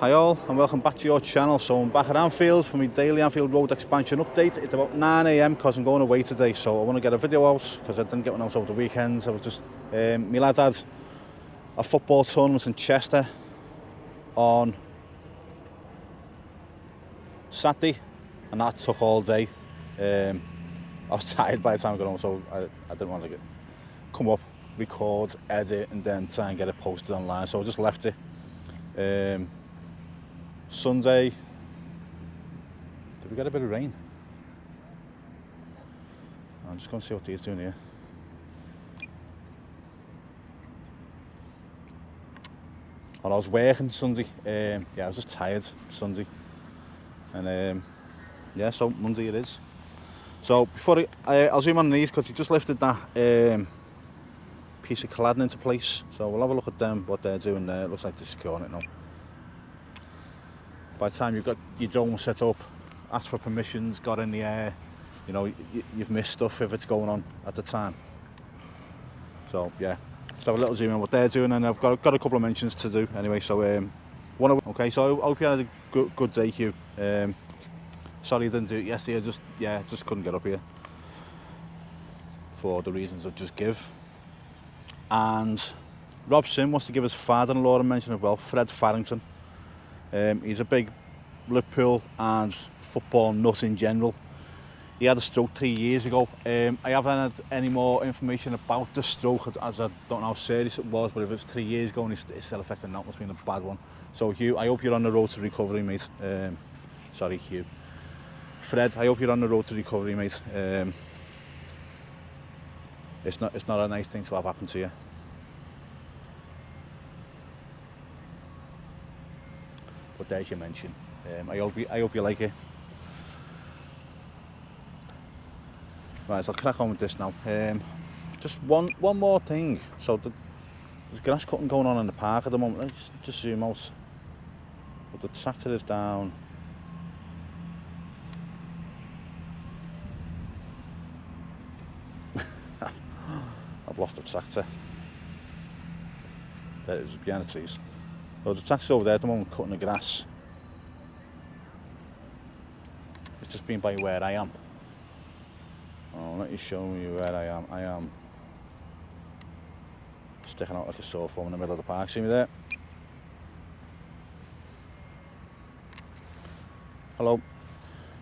Hi all and welcome back to your channel. So I'm back at Anfield for my daily Anfield Road Expansion update. It's about 9 AM because I'm going away today, so I want to get a video out because I didn't get one out over the weekend. I was just, my lad had a football tournament in Chester on Saturday and that took all day. I was tired by the time I got home, so I didn't want to come up, record, edit and then try and get it posted online, so I just left it. Sunday, did we get a bit of rain? I'm just going to see what he's doing here. Well, I was working Sunday. Yeah, I was just tired Sunday. And yeah, so Monday it is. So before I'll zoom on these because he just lifted that piece of cladding into place. So we'll have a look at them, what they're doing there. It looks like they're securing it now. By the time you've got your drone set up, asked for permissions, got in the air, you know, you've missed stuff if it's going on at the time. So yeah, let's have a little zoom on what they're doing, and I've got a couple of mentions to do anyway. So okay, so I hope you had a good day, Hugh. Sorry I didn't do it yesterday. Just couldn't get up here for the reasons I just give. And Rob Sim wants to give his father-in-law a mention as well, Fred Farrington. He's a big Liverpool and football nut in general. He had a stroke 3 years ago. I haven't had any more information about the stroke, as I don't know how serious it was, but if it's 3 years ago and it's still affecting, that must have been a bad one. So Hugh, I hope you're on the road to recovery, mate. Sorry, Hugh. Fred, I hope you're on the road to recovery, mate. It's not a nice thing to have happen to you. But there's your mention. I hope you like it. Right, so I'll crack on with this now. Just one more thing. So there's grass cutting going on in the park at the moment. Let's just zoom out. But the tractor is down. I've lost the tractor. There it is, behind the trees. So the tractor's over there at the moment cutting the grass. It's just been by where I am. Oh, let me show you where I am. I am sticking out like a sore thumb in the middle of the park. See me there? Hello.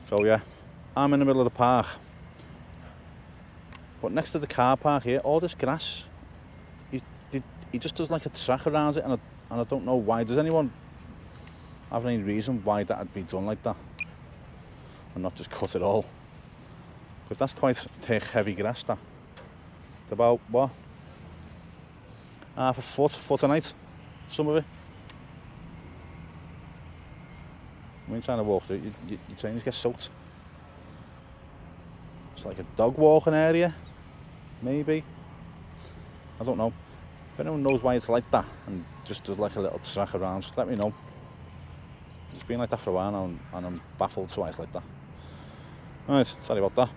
So yeah, I'm in the middle of the park. But next to the car park here, all this grass, he just does like a track around it, and I don't know why. Does anyone have any reason why that would be done like that and not just cut it all? Because that's quite thick, heavy grass, that. It's about, what, half a foot and height, some of it. When you're trying to walk through it, your trainers get soaked. It's like a dog walking area, maybe. I don't know. If anyone knows why it's like that and just does like a little track around, let me know. It's been like that for a while now, and I'm baffled why it's like that. Right, sorry about that.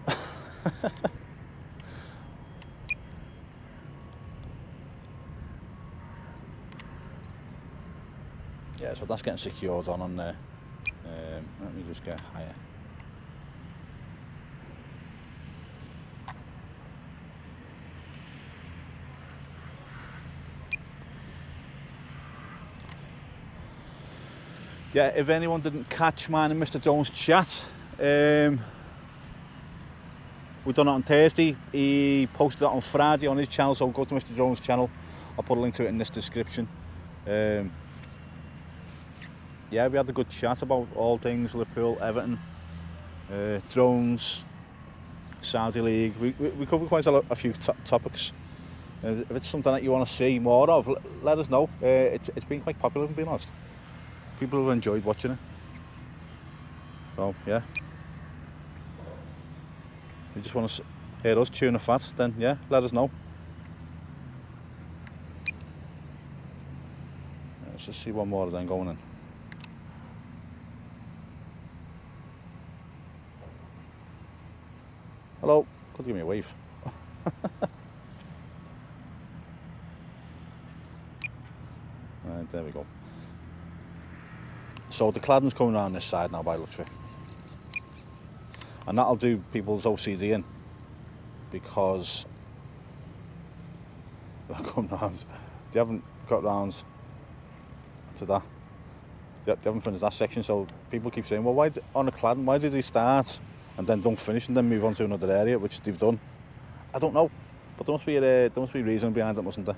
Yeah, so that's getting secured on there. Let me just get higher. Yeah, if anyone didn't catch mine and Mr. Jones' chat, we done it on Thursday. He posted it on Friday on his channel, so go to Mr. Jones' channel. I'll put a link to it in this description. Yeah, we had a good chat about all things Liverpool, Everton, drones, Saudi League. We covered quite a few topics. If it's something that you want to see more of, let us know. It's been quite popular, if I'm being honest. People have enjoyed watching it. So yeah, you just want to hear us chewing the fat, then yeah, let us know. Let's just see one more then going in. Hello, could give me a wave. Right, there we go. So the cladding's coming around this side now by the looks of it. And that'll do people's OCD in, because they're coming round. They haven't got round to that. They haven't finished that section, so people keep saying, well, why on a cladding, why do they start and then don't finish and then move on to another area, which they've done? I don't know, but there must be a reason behind it, mustn't there?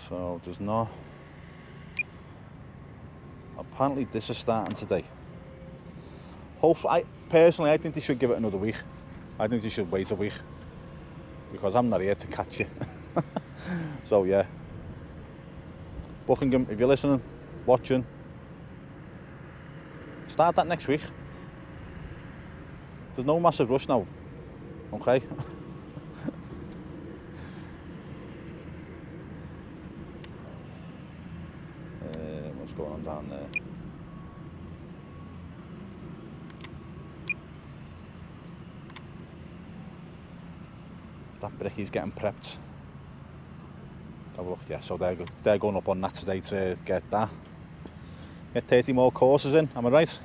So there's no. Apparently this is starting today. Hopefully, I think they should give it another week. I think they should wait a week, because I'm not here to catch you. So yeah, Buckingham, if you're listening, watching, start that next week. There's no massive rush now, okay? What's going on down there? That bricky's getting prepped. Have a look, yeah, so they're going up on that today to get that. Get 30 more courses in, am I right?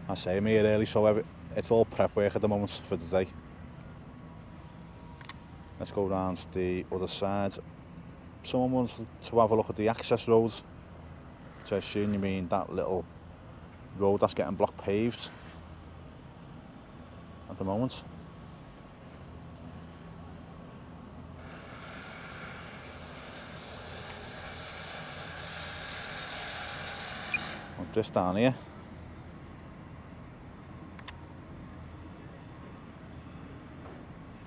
I say I'm here early, so it's all prep work at the moment for the day. Let's go round the other side. Someone wants to have a look at the access roads. So I assume you mean that little road that's getting block paved at the moment. Want this down here.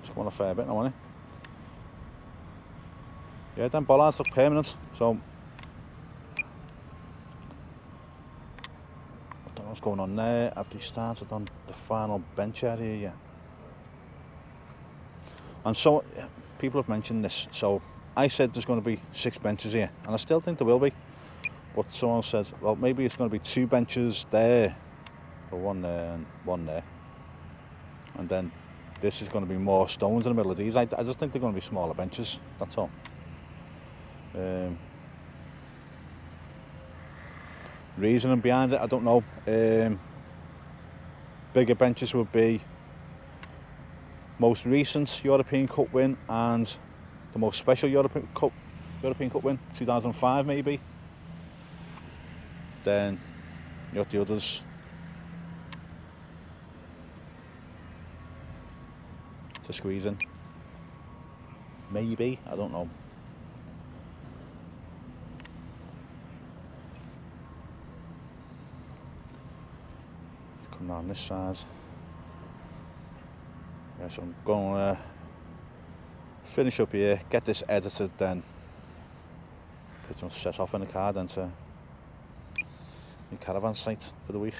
It's going a fair bit now, isn't it? Yeah, them bollards look permanent, so I don't know what's going on there. Have they started on the final bench area yet? And so people have mentioned this, so I said there's going to be 6 benches here, and I still think there will be, but someone says, well, maybe it's going to be 2 benches there, or 1 there and 1 there, and then this is going to be more stones in the middle of these. I just think they're going to be smaller benches, that's all. Reasoning behind it, I don't know. Bigger benches would be most recent European Cup win and the most special European Cup win, 2005 maybe. Then you got the others. To squeeze in. Maybe, I don't know. Come down this side. Yeah, so I'm going to finish up here, get this edited, then pretty much set off in the car then to my caravan site for the week.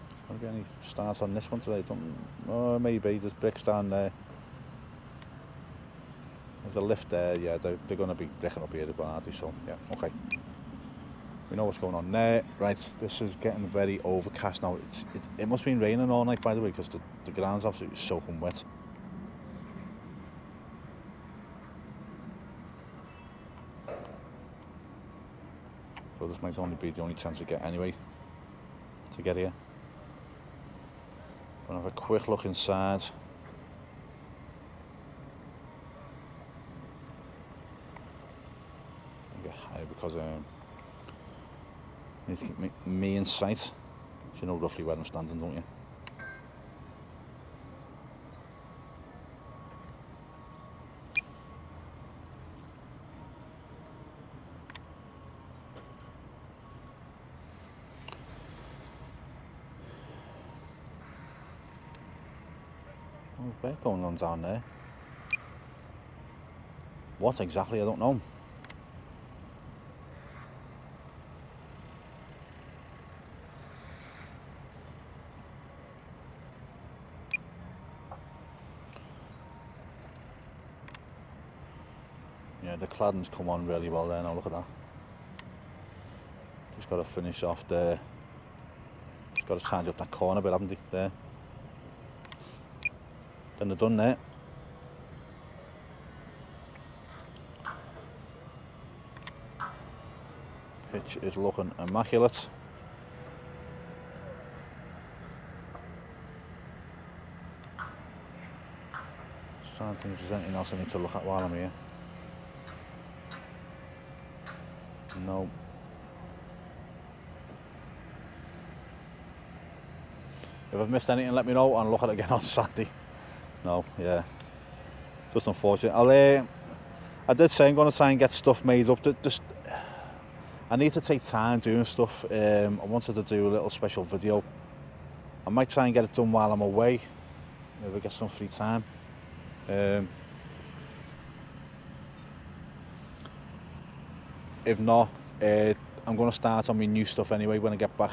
There's going to be any starts on this one today? Maybe there's bricks down there. There's a lift there, yeah, they're going to be bricking up here, aren't they? So, yeah, okay. We know what's going on there. Right, this is getting very overcast now. It must have been raining all night, by the way, because the ground's absolutely soaking wet. So this might only be the only chance we get anyway to get here. Gonna have a quick look inside. Because I need to keep me in sight, so you know roughly where I'm standing, don't you? Oh, what's going on down there? What exactly? I don't know. Yeah, the cladding's come on really well there now, look at that. Just got to finish off there. Just got to change up that corner a bit, haven't they? There. Then they're done there. Pitch is looking immaculate. Just trying to think if there's anything else I need to look at while I'm here. No. If I've missed anything, let me know and look at it again on Saturday. No, yeah. Just unfortunate. I did say I'm going to try and get stuff made up. I need to take time doing stuff. I wanted to do a little special video. I might try and get it done while I'm away. Maybe get some free time. If not, I'm going to start on my new stuff anyway when I get back.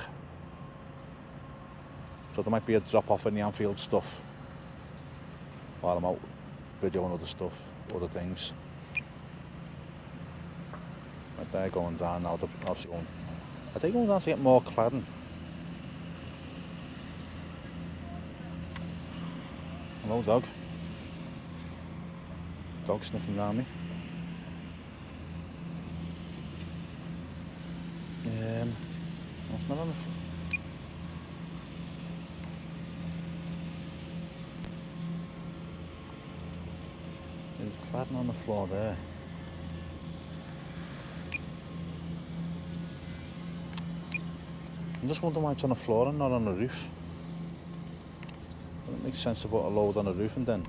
So there might be a drop off in the Anfield stuff while I'm out videoing other stuff, other things. Right there, going down now. Are they going down to get more cladding? Hello, dog. Dog sniffing around me. It's not on the floor. There's cladding on the floor there. I'm just wondering why it's on the floor and not on the roof. It makes sense to put a load on the roof and then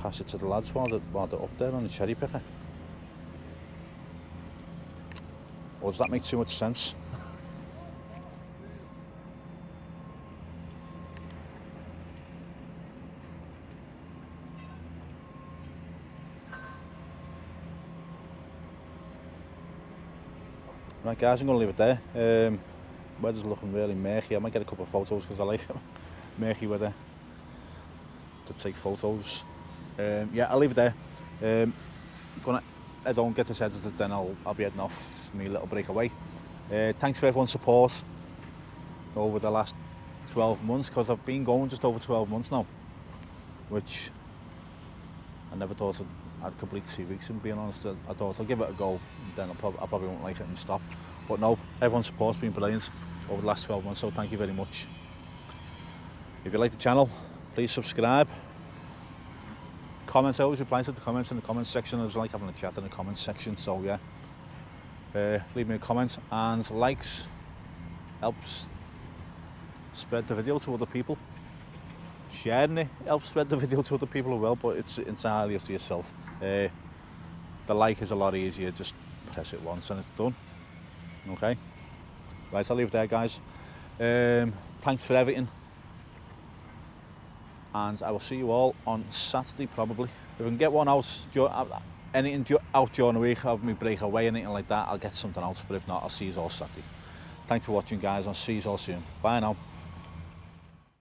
pass it to the lads while they're up there on the cherry picker. Or does that make too much sense? Right guys, I'm going to leave it there. Weather's looking really murky. I might get a couple of photos because I like murky weather to take photos. Yeah, I'll leave it there. I'm gonna head on, get this edited, then I'll be heading off for my little breakaway. Thanks for everyone's support over the last 12 months, because I've been going just over 12 months now, which I never thought I'd complete 2 weeks, and being honest. I thought I'll give it a go, then I probably won't like it and stop. But no, everyone's support's been brilliant over the last 12 months, so thank you very much. If you like the channel, please subscribe. Comments, I always reply to the comments in the comments section. I just like having a chat in the comments section, so yeah. Leave me a comment, and likes helps spread the video to other people. Sharing it helps spread the video to other people as well, but it's entirely up to yourself. The like is a lot easier, just press it once and it's done. Okay, right, I'll leave it there guys. Thanks for everything, and I will see you all on Saturday probably. If I can get one out, anything out during the week, have me break away, anything like that, I'll get something else, but if not, I'll see you all Saturday. Thanks for watching guys, I'll see you all soon. Bye now.